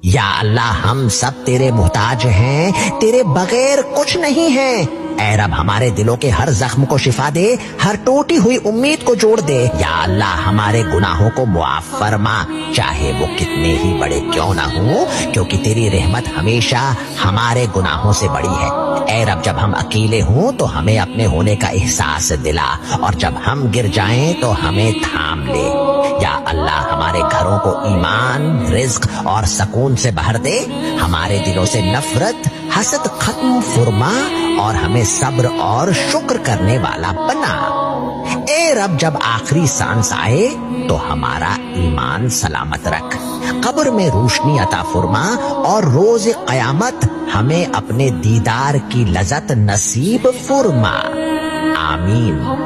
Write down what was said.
یا اللہ ہم سب تیرے محتاج ہیں، تیرے بغیر کچھ نہیں ہے۔ اے رب ہمارے دلوں کے ہر زخم کو شفا دے، ہر ٹوٹی ہوئی امید کو جوڑ دے۔ یا اللہ ہمارے گناہوں کو معاف فرما، چاہے وہ کتنے ہی بڑے کیوں نہ ہوں، کیونکہ تیری رحمت ہمیشہ ہمارے گناہوں سے بڑی ہے۔ اے رب جب ہم اکیلے ہوں تو ہمیں اپنے ہونے کا احساس دلا، اور جب ہم گر جائیں تو ہمیں تھام لے۔ یا اللہ ہمارے گھروں کو ایمان، رزق اور سکون سے بھر دے، ہمارے دلوں سے نفرت، حسد ختم فرما، اور ہمیں صبر اور شکر کرنے والا بنا۔ اے رب جب آخری سانس آئے تو ہمارا ایمان سلامت رکھ، قبر میں روشنی عطا فرما، اور روز قیامت ہمیں اپنے دیدار کی لذت نصیب فرما۔ آمین۔